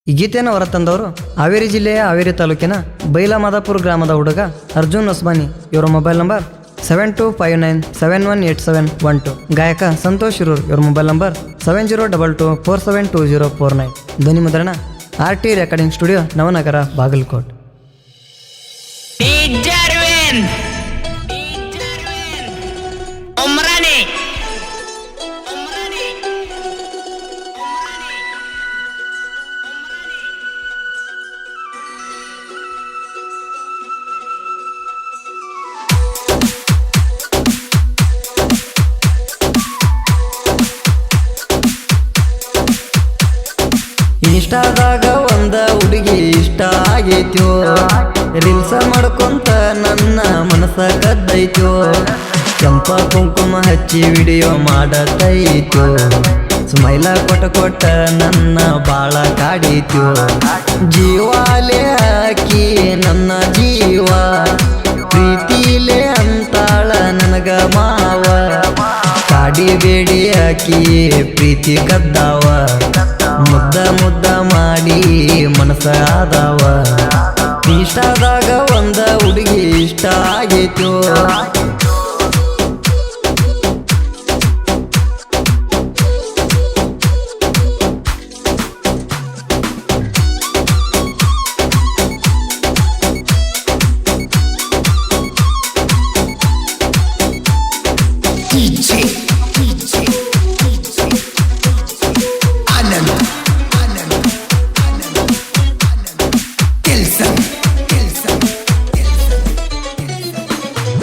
ಈ ಗೀತೆಯನ್ನು ಹೊರತಂದವರು ಹಾವೇರಿ ಜಿಲ್ಲೆಯ ಹಾವೇರಿ ತಾಲೂಕಿನ ಬೈಲಮಾದಾಪುರ ಗ್ರಾಮದ ಹುಡುಗ ಅರ್ಜುನ್ ಹೊಸ್ಮಾನಿ. ಇವರ ಮೊಬೈಲ್ ನಂಬರ್ 7259718712. ಗಾಯಕ ಸಂತೋಷ್ ಶಿರೂರ್. ಇವರ ಮೊಬೈಲ್ ನಂಬರ್ 7022472049. ಧ್ವನಿ ಮುದ್ರಣ RT recording studio, Navanagar, Bagalkot. ಇನ್ಸ್ಟಾದಾಗ ಒಂದ ಹುಡುಗಿ ಇಷ್ಟ ಆಗೈತ್ಯೋ, ರೀಲ್ಸ ಮಾಡ್ಕೊಂತ ನನ್ನ ಮನಸ್ಸ ಕದ್ದೈತ್ಯೋ, ಕೆಂಪ ಕುಂಕುಮ ಹಚ್ಚಿ ವಿಡಿಯೋ ಮಾಡತೈತ್ಯೋ, ಸ್ಮೈಲ ಕೊಟ್ಟ ನನ್ನ ಬಾಳ ಕಾಡೈತ್ಯೋ, ಜೀವಾಲೆ ಹಾಕಿ ನನ್ನ ಜೀವ ಪ್ರೀತಿಲೆ ಅಂತಾಳ ನನಗ ಮಾವ, ಕಾಡಿಬೇಡಿ ಹಾಕಿ ಪ್ರೀತಿ ಕದ್ದಾವ, ಮುದ್ದ ಮಾಡಿ ಮನಸ್ಸ ಆದವ, ಇಷ್ಟದಾಗ ಒಂದ ಹುಡುಗಿ ಇಷ್ಟ ಆಗೈತ್ಯೋ.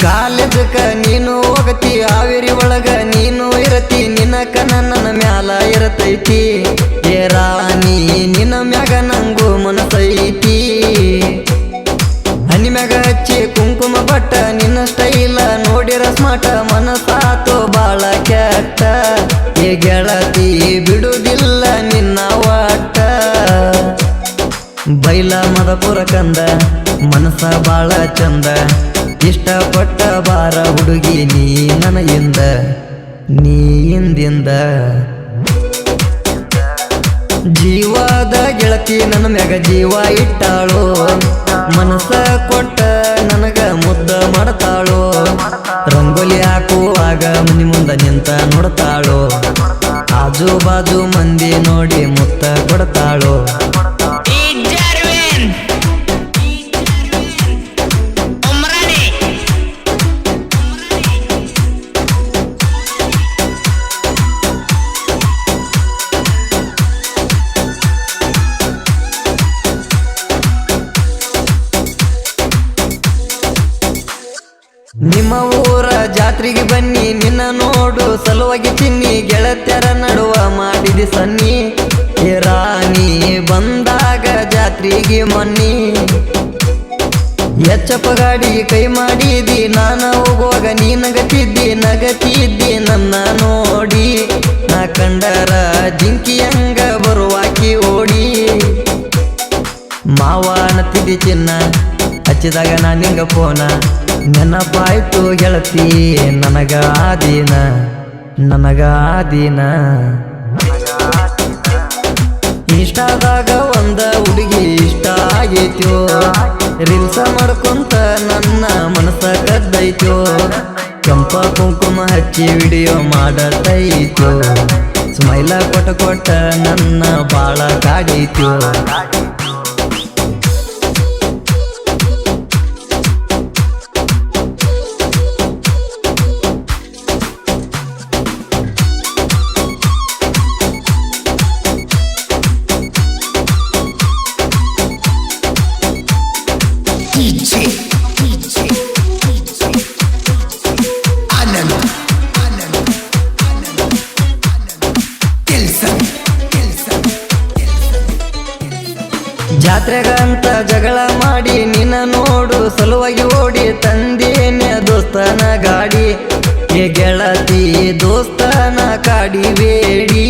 ಕಾಲೇಜಕ ನೀನು ಹೋಗತಿ, ಹಾವೇರಿ ಒಳಗ ನೀನು ಇರತಿ, ನಿನಕ ನನ್ನ ಮ್ಯಾಲ ಇರತೈತಿ, ಏ ರಾಣಿ ನಿನ್ನ ಮ್ಯಾಗ ನಂಗು ಮನಸೈತಿ, ಹನಿ ಮ್ಯಾಗ ಹಚ್ಚಿ ಕುಂಕುಮ ಬಟ್ಟ ನಿನ್ನ ಸ್ಟೈಲ ನೋಡಿರ ಸ್ಮಾಟ, ಮನಸಾತು ಬಾಳ ಕೆಟ್ಟ, ಏ ಗೆಳತಿ ಬಿಡುದಿಲ್ಲ ನಿನ್ನ ವಾಟ, ಬೈಲಮಾದಾಪುರ ಕಂದ ಮನಸ ಬಾಳ ಚಂದ, ಇಷ್ಟಪಟ್ಟ ಬಾರ ಹುಡುಗಿ ನೀ ನನಗಿಂದ, ನೀ ಹಿಂದಿಂದ ಜೀವದ ಗೆಳತಿ ನನ್ನ ಮ್ಯಾಗ ಜೀವ ಇಟ್ಟಾಳು, ಮನಸ್ಸ ಕೊಟ್ಟ ನನಗ ಮುದ್ದ ಮಾಡ್ತಾಳು, ರಂಗೋಲಿ ಹಾಕುವಾಗ ಮನಿ ಮುಂದ ನಿಂತ ನೋಡ್ತಾಳು, ಆಜು ಬಾಜು ಮಂದಿ ನೋಡಿ ಮುತ್ತ ಕೊಡ್ತಾಳು. ನಿಮ್ಮ ಊರ ಜಾತ್ರೆಗೆ ಬನ್ನಿ, ನಿನ್ನ ನೋಡು ಸಲುವಾಗಿ ಚಿನ್ನಿ, ಗೆಳತ್ಯರ ನಡುವ ಮಾಡಿದಿ ಸನ್ನಿ, ಏ ರಾಣಿ ಬಂದಾಗ ಜಾತ್ರೆಗೆ ಮನ್ನಿ, ಎಚ್ಚಪ್ಪ ಗಾಡಿ ಕೈ ಮಾಡಿದಿ, ನಾನ ಹೋಗುವಾಗ ನೀ ನಗತಿದ್ದಿ ನನ್ನ ನೋಡಿ, ನಾ ಕಂಡರ ಜಿಂಕಿಯಂಗ ಬರುವಾಕಿ ಓಡಿ, ಮಾವ ಅನ್ನತಿದ್ದಿ ಚಿನ್ನ ಹಚ್ಚಿದಾಗ ನಾ ನಿಂಗ ಫೋನ, ನೆನಪಾಯ್ತು ಗೆಳತಿ ನನಗ ಆದೀನ, ಇಷ್ಟದಾಗ ಒಂದ ಹುಡುಗಿ ಇಷ್ಟ ಆಗೈತ್ಯೋ, ರೀಲ್ಸ ಮಾಡ್ಕೊಂತ ನನ್ನ ಮನಸ್ಸ ಕದ್ದೈತ್ಯೋ, ಕೆಂಪ ಕುಂಕುಮ ಹಚ್ಚಿ ವಿಡಿಯೋ ಮಾಡತೈತ್ಯೋ, ಸ್ಮೈಲ ಕೊಟ್ಟ ನನ್ನ ಬಾಳ ಕಾಡೈತ್ಯೋ. ಜಾತ್ರೆಗಂತ ಜಗಳ ಮಾಡಿ ನಿನ್ನ ನೋಡು ಸಲುವಾಗಿ ಓಡಿ ತಂದೇನೆ ದೋಸ್ತನ ಗಾಡಿ, ಏ ಗೆಳತಿ ದೋಸ್ತನ ಕಾಡಿಬೇಡಿ,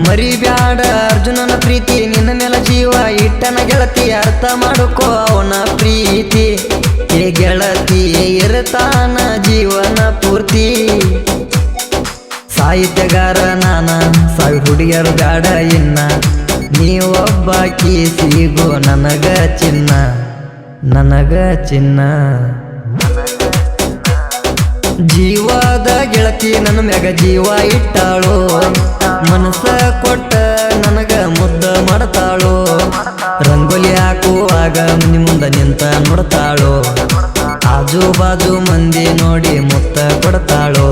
ಮರಿಬ್ಯಾಡ ಅರ್ಜುನನ ಪ್ರೀತಿ, ನಿನ್ನ ಮೇಲೆ ಜೀವ ಇಟ್ಟನ ಗೆಳತಿ, ಅರ್ಥ ಮಾಡ್ಕೋ ಅವನ ಪ್ರೀತಿ, ಏ ಗೆಳತಿ ಇರ್ತಾನ ಜೀವನ ಪೂರ್ತಿ, ಸಾಹಿತ್ಯಗಾರ ನಾನ ಸಾವಿರ ಹುಡುಗಿಯರು ಬ್ಯಾಡ ಇನ್ನ, ನೀವೊಬ್ಬಾಕಿ ಸಿಗೋ ನನಗ ಚಿನ್ನ ನನಗ ಚಿನ್ನ ಜೀವದ ಗೆಳತಿ ನನ್ನ ಮ್ಯಾಗ ಜೀವ ಇಟ್ಟಾಳು ಮನಸ್ಸ ಕೊಟ್ಟ ನನಗ ಮುದ್ದ ಮಾಡ್ತಾಳು ರಂಗೋಲಿ ಹಾಕುವಾಗ ಮನಿ ಮುಂದ ನಿಂತ ನೋಡ್ತಾಳು ಆಜು ಬಾಜು ಮಂದಿ ನೋಡಿ ಮುತ್ತ ಕೊಡ್ತಾಳು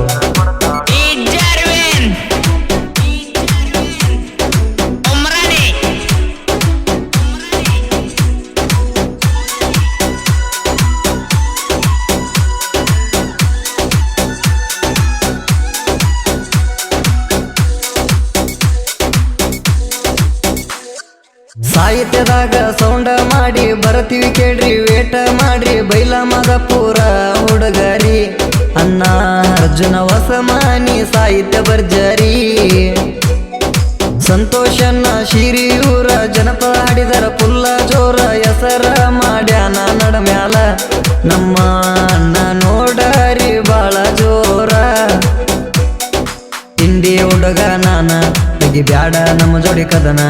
ಸಾಹಿತ್ಯದಾಗ ಸೌಂಡ ಮಾಡಿ ಬರ್ತೀವಿ ಕೇಳ್ರಿ ವೇಟ ಮಾಡ್ರಿ ಬೈಲ ಮಾದಪುರ ಹುಡುಗರಿ ಅನ್ನ ಅರ್ಜುನ ಹೊಸಮಾನಿ ಸಾಹಿತ್ಯ ಬರ್ಜರಿ ಸಂತೋಷನ್ನ ಶಿರಿಯೂರ ಜನಪದ ಹಾಡಿದರ ಪುಲ್ಲ ಜೋರ ಹೆಸರ ಮಾಡ್ಯಾನ ನಡ ಮ್ಯಾಲ ನಮ್ಮ ಅಣ್ಣ ನೋಡರಿ ಬಾಳ ಜೋರ ತಿಂಡಿ ಹುಡುಗ ನಾನ ತೆಗಿ ಬ್ಯಾಡ ನಮ್ಮ ಜೋಡಿ ಕದನ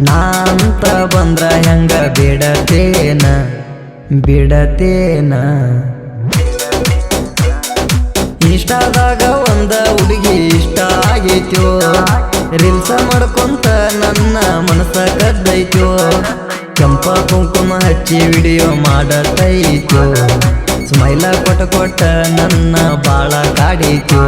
ನಾಂತ ಬಂದ್ರ ಹೆಂಗ ಬಿಡತೇನ ಬಿಡತೇನ ಇನ್ಸ್ಟಾದಾಗ ಒಂದ ಹುಡುಗಿ ಇಷ್ಟ ಆಗೈತ್ಯೋ ರೀಲ್ಸ ಮಾಡ್ಕೊಂತ ನನ್ನ ಮನಸ್ಸ ಕದ್ದೈತ್ಯೋ ಕೆಂಪ ಕುಂಕುಮ ಹಚ್ಚಿ ವಿಡಿಯೋ ಮಾಡತೈತ್ಯೋ ಸ್ಮೈಲ ಕೊಟ್ಟ ನನ್ನ ಬಾಳ ಕಾಡೈತ್ಯೋ